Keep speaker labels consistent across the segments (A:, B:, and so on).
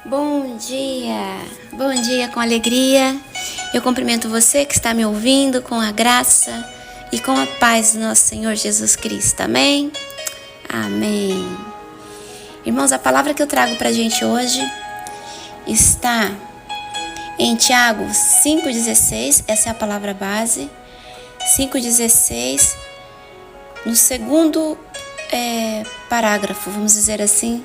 A: Bom dia com alegria. Eu cumprimento você que está me ouvindo com a graça e com a paz do nosso Senhor Jesus Cristo. Amém? Amém. Irmãos, a palavra que eu trago para a gente hoje está em Tiago 5,16, essa é a palavra base, 5,16, no segundo parágrafo, vamos dizer assim,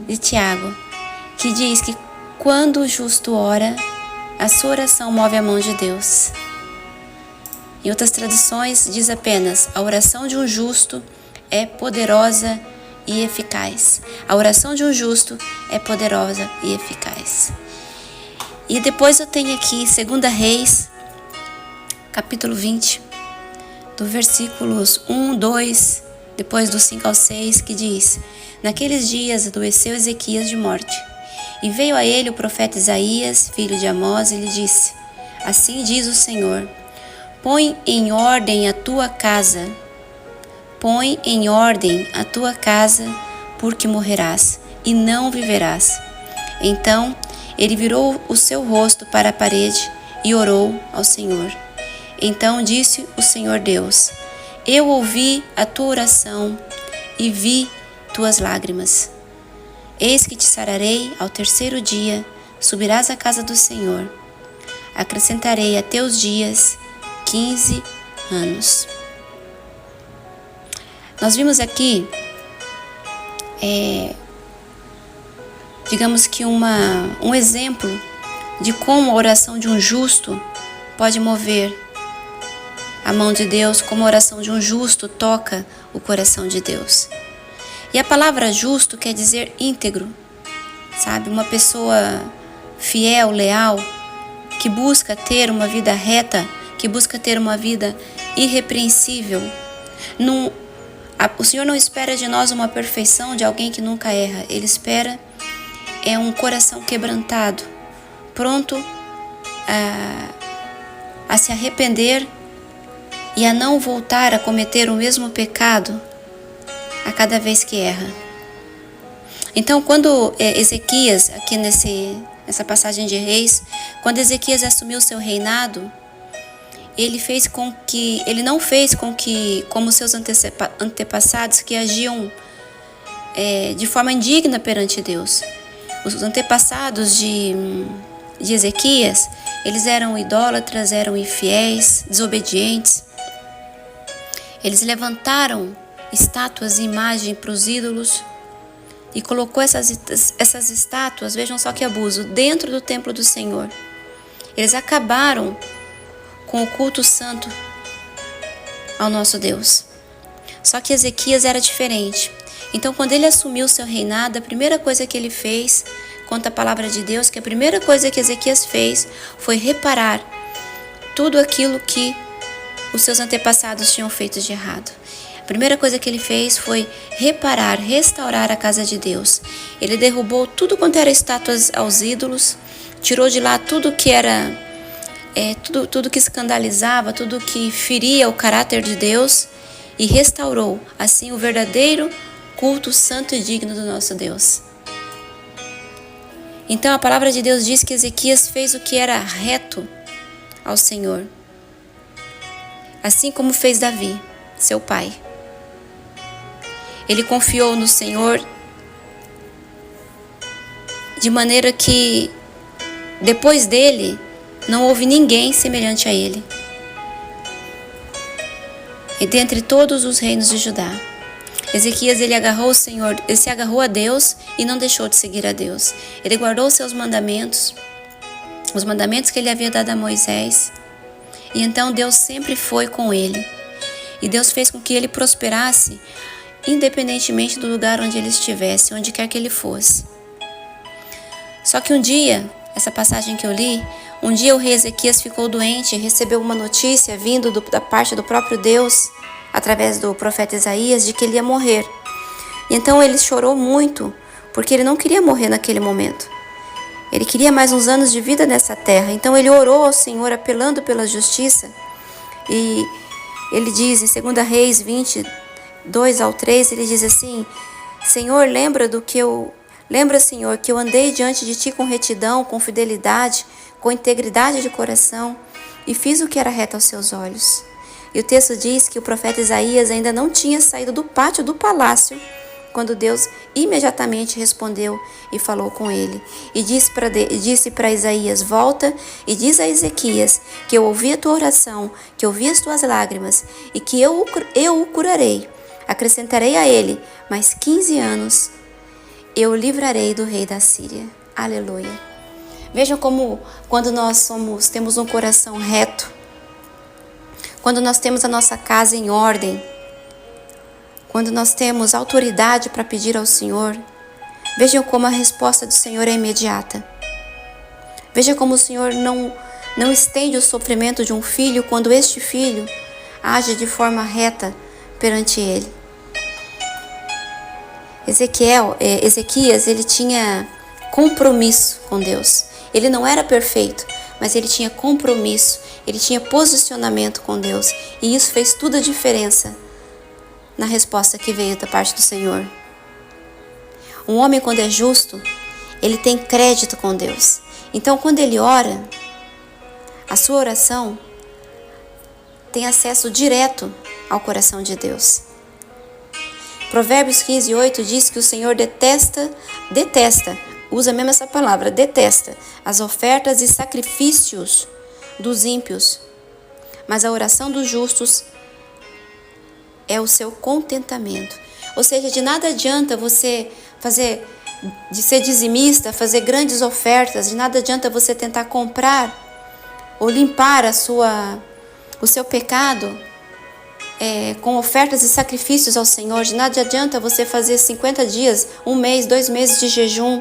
A: de Tiago, que diz que quando o justo ora, a sua oração move a mão de Deus. Em outras traduções diz apenas, a oração de um justo é poderosa e eficaz. A oração de um justo é poderosa e eficaz. E depois eu tenho aqui 2 Reis, capítulo 20, do versículos 1, 2, depois do 5 ao 6, que diz: Naqueles dias adoeceu Ezequias de morte, e veio a ele o profeta Isaías, filho de Amós, e lhe disse: Assim diz o Senhor, põe em ordem a tua casa, porque morrerás, e não viverás. Então ele virou o seu rosto para a parede e orou ao Senhor. Então disse o Senhor Deus: Eu ouvi a tua oração e vi tuas lágrimas. Eis que te sararei ao terceiro dia, subirás à casa do Senhor. Acrescentarei a teus dias 15 anos. Nós vimos aqui, digamos que um exemplo de como a oração de um justo pode mover a mão de Deus, como a oração de um justo toca o coração de Deus. E a palavra justo quer dizer íntegro, sabe? Uma pessoa fiel, leal, que busca ter uma vida reta, que busca ter uma vida irrepreensível. O Senhor não espera de nós uma perfeição de alguém que nunca erra. Ele espera um coração quebrantado, pronto a se arrepender e a não voltar a cometer o mesmo pecado a cada vez que erra. Então, quando Ezequias, aqui nessa passagem de Reis, quando Ezequias assumiu seu reinado, ele não fez com que, como seus antepassados que agiam de forma indigna perante Deus. Os antepassados de Ezequias, eles eram idólatras, eram infiéis, desobedientes. Eles levantaram estátuas e imagem para os ídolos e colocou essas estátuas, vejam só que abuso, dentro do templo do Senhor. Eles acabaram com o culto santo ao nosso Deus. Só que Ezequias era diferente. Então, quando ele assumiu seu reinado, a primeira coisa que ele fez, conta a palavra de Deus, que a primeira coisa que Ezequias fez foi reparar tudo aquilo que os seus antepassados tinham feito de errado. A primeira coisa que ele fez foi reparar, restaurar a casa de Deus. Ele derrubou tudo quanto era estátuas aos ídolos, tirou de lá tudo que era, tudo que escandalizava, tudo que feria o caráter de Deus e restaurou, assim, o verdadeiro culto santo e digno do nosso Deus. Então a palavra de Deus diz que Ezequias fez o que era reto ao Senhor, assim como fez Davi, seu pai. Ele confiou no Senhor de maneira que depois dele não houve ninguém semelhante a ele. E dentre todos os reinos de Judá, Ezequias ele se agarrou a Deus e não deixou de seguir a Deus. Ele guardou seus mandamentos, os mandamentos que ele havia dado a Moisés. E então Deus sempre foi com ele. E Deus fez com que ele prosperasse, independentemente do lugar onde ele estivesse, onde quer que ele fosse. Só que um dia, essa passagem que eu li, um dia o rei Ezequias ficou doente e recebeu uma notícia vindo da parte do próprio Deus, através do profeta Isaías, de que ele ia morrer. E então ele chorou muito, porque ele não queria morrer naquele momento. Ele queria mais uns anos de vida nessa terra. Então ele orou ao Senhor, apelando pela justiça. E ele diz em 2 Reis 20, 2 ao 3, ele diz assim: Senhor, lembra Lembra, Senhor, que eu andei diante de Ti com retidão, com fidelidade, com integridade de coração e fiz o que era reto aos Seus olhos. E o texto diz que o profeta Isaías ainda não tinha saído do pátio do palácio quando Deus imediatamente respondeu e falou com ele. E disse para Isaías: volta e diz a Ezequias que eu ouvi a tua oração, que eu vi as tuas lágrimas e que eu o curarei. Acrescentarei a ele mais 15 anos, eu o livrarei do rei da Síria. Aleluia. Vejam como quando nós temos um coração reto, quando nós temos a nossa casa em ordem, quando nós temos autoridade para pedir ao Senhor, vejam como a resposta do Senhor é imediata. Veja como o Senhor não estende o sofrimento de um filho quando este filho age de forma reta perante ele. Ezequias, ele tinha compromisso com Deus. Ele não era perfeito, mas ele tinha compromisso, ele tinha posicionamento com Deus. E isso fez toda a diferença na resposta que veio da parte do Senhor. Um homem, quando é justo, ele tem crédito com Deus. Então, quando ele ora, a sua oração tem acesso direto ao coração de Deus. Provérbios 15:8 diz que o Senhor detesta, usa mesmo essa palavra, detesta as ofertas e sacrifícios dos ímpios, mas a oração dos justos é o seu contentamento. Ou seja, de nada adianta você de ser dizimista, fazer grandes ofertas, de nada adianta você tentar comprar ou limpar o seu pecado com ofertas e sacrifícios ao Senhor. De nada adianta você fazer 50 dias, 1 mês, 2 meses de jejum,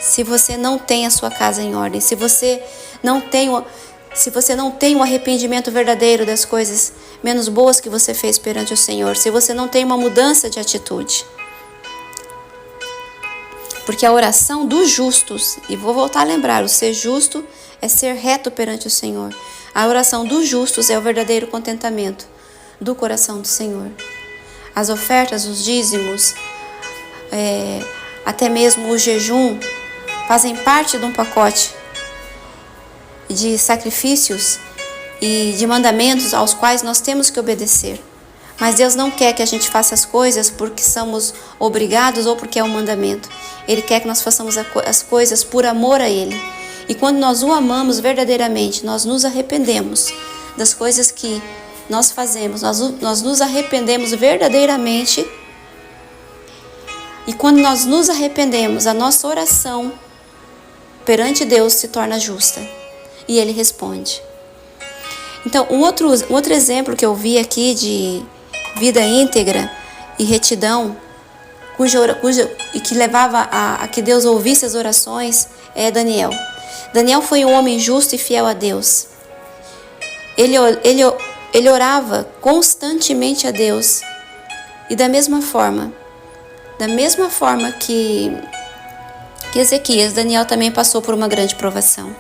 A: se você não tem a sua casa em ordem, se você não tem um arrependimento verdadeiro das coisas menos boas que você fez perante o Senhor, se você não tem uma mudança de atitude. Porque a oração dos justos, e vou voltar a lembrar, o ser justo é ser reto perante o Senhor. A oração dos justos é o verdadeiro contentamento do coração do Senhor. As ofertas, os dízimos, até mesmo o jejum, fazem parte de um pacote de sacrifícios e de mandamentos aos quais nós temos que obedecer. Mas Deus não quer que a gente faça as coisas porque somos obrigados ou porque é um mandamento. Ele quer que nós façamos as coisas por amor a Ele. E quando nós o amamos verdadeiramente, nós nos arrependemos das coisas que nós fazemos. Nós nos arrependemos verdadeiramente. E quando nós nos arrependemos, a nossa oração perante Deus se torna justa. E Ele responde. Então, um outro exemplo que eu vi aqui de vida íntegra e retidão, e que levava a que Deus ouvisse as orações, é Daniel. Daniel foi um homem justo e fiel a Deus. Ele orava constantemente a Deus. E da mesma forma que Ezequias, Daniel também passou por uma grande provação.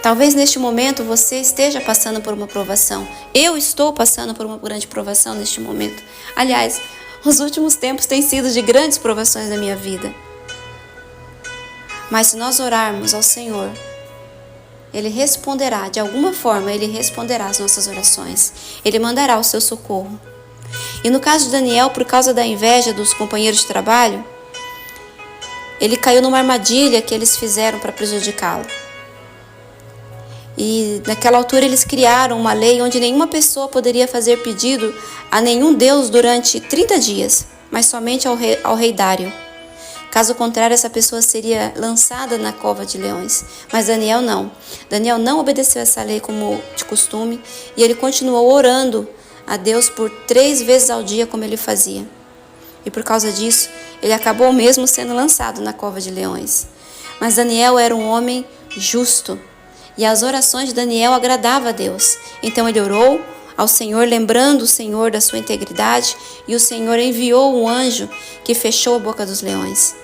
A: Talvez neste momento você esteja passando por uma provação. Eu estou passando por uma grande provação neste momento. Aliás, os últimos tempos têm sido de grandes provações na minha vida. Mas se nós orarmos ao Senhor, Ele responderá, de alguma forma Ele responderá às nossas orações. Ele mandará o seu socorro. E no caso de Daniel, por causa da inveja dos companheiros de trabalho, ele caiu numa armadilha que eles fizeram para prejudicá-lo. E naquela altura eles criaram uma lei onde nenhuma pessoa poderia fazer pedido a nenhum deus durante 30 dias, mas somente ao rei Dário. Caso contrário, essa pessoa seria lançada na cova de leões. Mas Daniel não. Daniel não obedeceu essa lei como de costume e ele continuou orando a Deus por 3 vezes ao dia, como ele fazia. E por causa disso, ele acabou mesmo sendo lançado na cova de leões. Mas Daniel era um homem justo. E as orações de Daniel agradavam a Deus. Então ele orou ao Senhor, lembrando o Senhor da sua integridade, e o Senhor enviou um anjo que fechou a boca dos leões.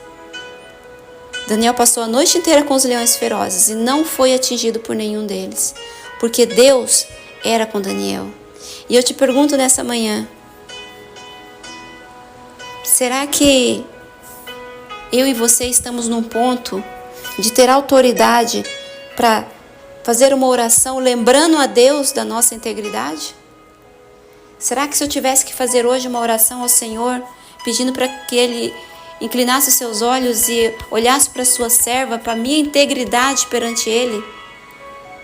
A: Daniel passou a noite inteira com os leões ferozes e não foi atingido por nenhum deles, porque Deus era com Daniel. E eu te pergunto nessa manhã, Será que eu e você estamos num ponto de ter autoridade para fazer uma oração lembrando a Deus da nossa integridade? Será que se eu tivesse que fazer hoje uma oração ao Senhor, pedindo para que Ele inclinasse os seus olhos e olhasse para a sua serva, para a minha integridade perante Ele,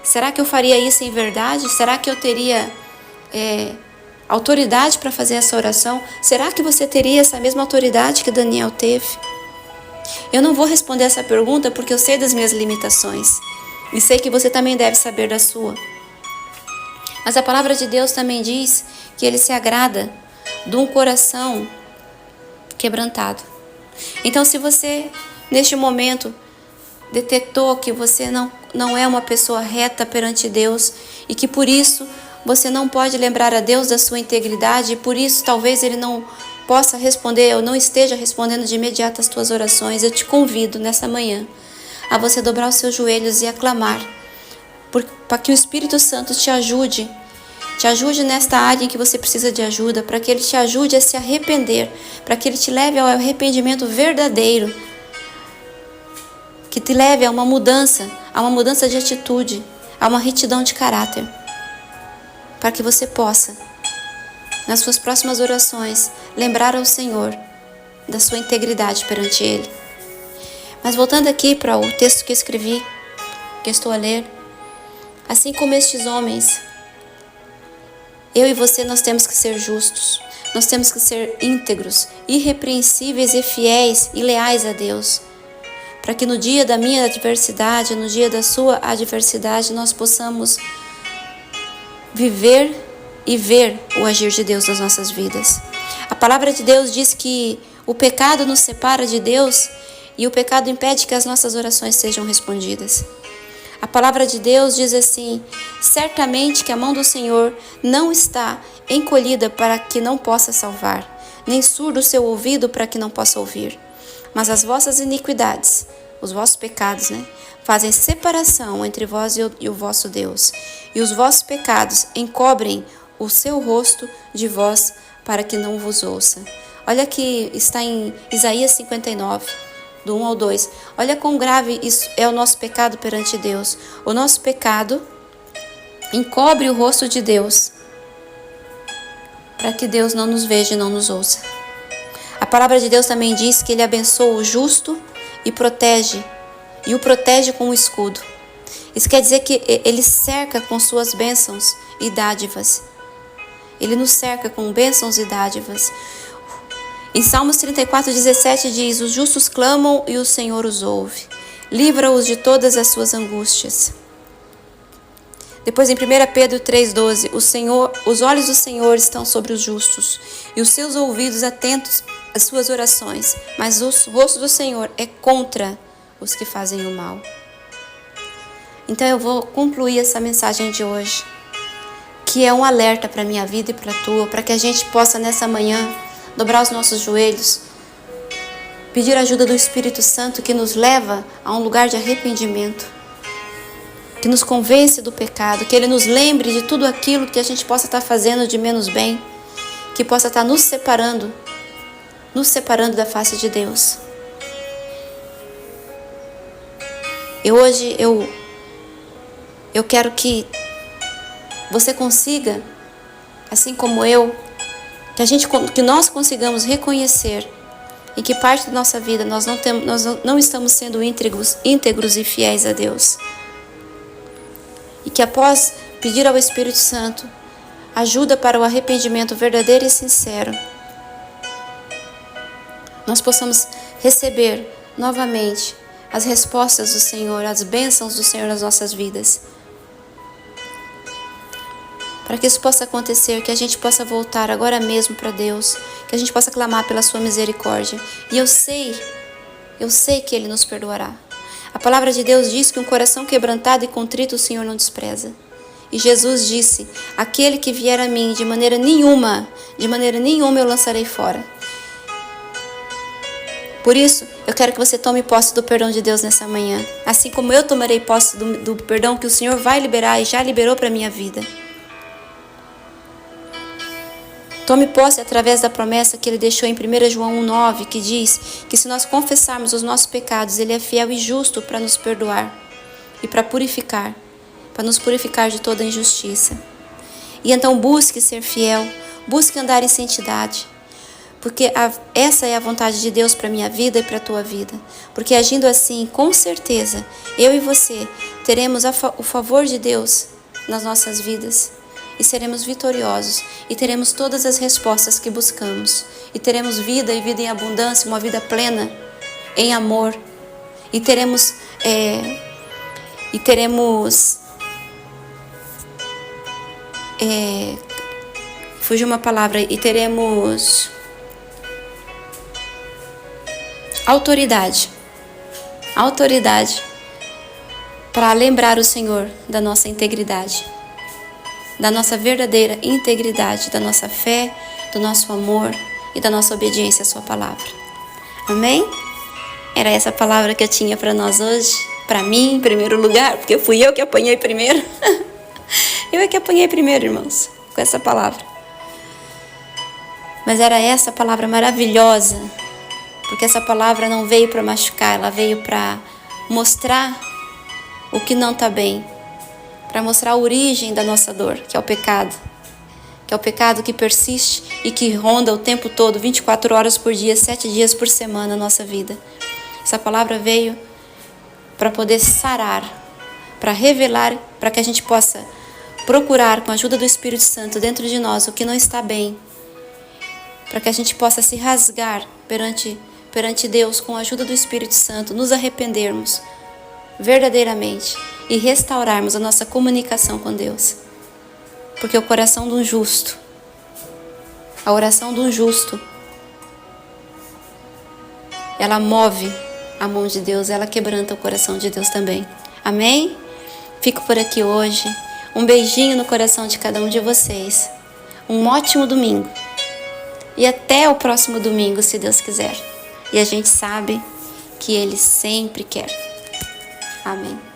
A: será que eu faria isso em verdade? Será que eu teria autoridade para fazer essa oração? Será que você teria essa mesma autoridade que Daniel teve? Eu não vou responder essa pergunta porque eu sei das minhas limitações e sei que você também deve saber da sua. Mas a palavra de Deus também diz que Ele se agrada de um coração quebrantado. Então, se você neste momento detectou que você não é uma pessoa reta perante Deus e que por isso você não pode lembrar a Deus da sua integridade e por isso talvez Ele não possa responder ou não esteja respondendo de imediato as tuas orações, eu te convido nessa manhã a você dobrar os seus joelhos e aclamar para que o Espírito Santo te ajude nesta área em que você precisa de ajuda, para que Ele te ajude a se arrepender, para que Ele te leve ao arrependimento verdadeiro, que te leve a uma mudança de atitude, a uma retidão de caráter, para que você possa, nas suas próximas orações, lembrar ao Senhor da sua integridade perante Ele. Mas voltando aqui para o texto que escrevi, que estou a ler, assim como estes homens, eu e você, nós temos que ser justos, nós temos que ser íntegros, irrepreensíveis e fiéis e leais a Deus, para que no dia da minha adversidade, no dia da sua adversidade, nós possamos viver e ver o agir de Deus nas nossas vidas. A palavra de Deus diz que o pecado nos separa de Deus e o pecado impede que as nossas orações sejam respondidas. A palavra de Deus diz assim: certamente que a mão do Senhor não está encolhida para que não possa salvar, nem surdo o seu ouvido para que não possa ouvir. Mas as vossas iniquidades, os vossos pecados, fazem separação entre vós e o vosso Deus. E os vossos pecados encobrem o seu rosto de vós para que não vos ouça. Olha que está em Isaías 59. Do 1 ao 2. Olha quão grave isso é o nosso pecado perante Deus. O nosso pecado encobre o rosto de Deus para que Deus não nos veja e não nos ouça. A palavra de Deus também diz que Ele abençoa o justo e o protege com o escudo. Isso quer dizer que Ele cerca com suas bênçãos e dádivas. Ele nos cerca com bênçãos e dádivas. Em Salmos 34:17 diz: os justos clamam e o Senhor os ouve, livra-os de todas as suas angústias. Depois em 1 Pedro 3:12, os olhos do Senhor estão sobre os justos e os seus ouvidos atentos às suas orações, mas o rosto do Senhor é contra os que fazem o mal. Então eu vou concluir essa mensagem de hoje, que é um alerta para a minha vida e para a tua, para que a gente possa nessa manhã dobrar os nossos joelhos, pedir a ajuda do Espírito Santo que nos leva a um lugar de arrependimento, que nos convence do pecado, que Ele nos lembre de tudo aquilo que a gente possa estar fazendo de menos bem, que possa estar nos separando da face de Deus. E hoje eu quero que você consiga, assim como eu, que nós consigamos reconhecer em que parte da nossa vida nós não estamos sendo íntegros e fiéis a Deus. E que após pedir ao Espírito Santo ajuda para o arrependimento verdadeiro e sincero, nós possamos receber novamente as respostas do Senhor, as bênçãos do Senhor nas nossas vidas. Para que isso possa acontecer, que a gente possa voltar agora mesmo para Deus, que a gente possa clamar pela sua misericórdia. E eu sei que Ele nos perdoará. A palavra de Deus diz que um coração quebrantado e contrito o Senhor não despreza. E Jesus disse: aquele que vier a mim, de maneira nenhuma eu lançarei fora. Por isso, eu quero que você tome posse do perdão de Deus nessa manhã. Assim como eu tomarei posse do perdão que o Senhor vai liberar e já liberou para a minha vida. Tome posse através da promessa que Ele deixou em 1 João 1,9, que diz que se nós confessarmos os nossos pecados, Ele é fiel e justo para nos perdoar e para nos purificar de toda injustiça. E então busque ser fiel, busque andar em santidade, porque essa é a vontade de Deus para a minha vida e para a tua vida. Porque agindo assim, com certeza, eu e você teremos o favor de Deus nas nossas vidas. E seremos vitoriosos, e teremos todas as respostas que buscamos, e teremos vida e vida em abundância, uma vida plena, em amor, e teremos fugiu uma palavra, e teremos autoridade para lembrar o Senhor da nossa integridade, da nossa verdadeira integridade, da nossa fé, do nosso amor e da nossa obediência à sua palavra. Amém? Era essa palavra que eu tinha para nós hoje, para mim em primeiro lugar, porque fui eu que apanhei primeiro. Eu é que apanhei primeiro, irmãos, com essa palavra. Mas era essa palavra maravilhosa, porque essa palavra não veio para machucar, ela veio para mostrar o que não está bem, para mostrar a origem da nossa dor, que é o pecado que persiste e que ronda o tempo todo, 24 horas por dia, 7 dias por semana, a nossa vida. Essa palavra veio para poder sarar, para revelar, para que a gente possa procurar com a ajuda do Espírito Santo dentro de nós o que não está bem, para que a gente possa se rasgar perante Deus com a ajuda do Espírito Santo, nos arrependermos verdadeiramente e restaurarmos a nossa comunicação com Deus. Porque o coração de um justo, a oração de um justo, ela move a mão de Deus, ela quebranta o coração de Deus também. Amém? Fico por aqui hoje. Um beijinho no coração de cada um de vocês. Um ótimo domingo. E até o próximo domingo, se Deus quiser. E a gente sabe que Ele sempre quer. Amém.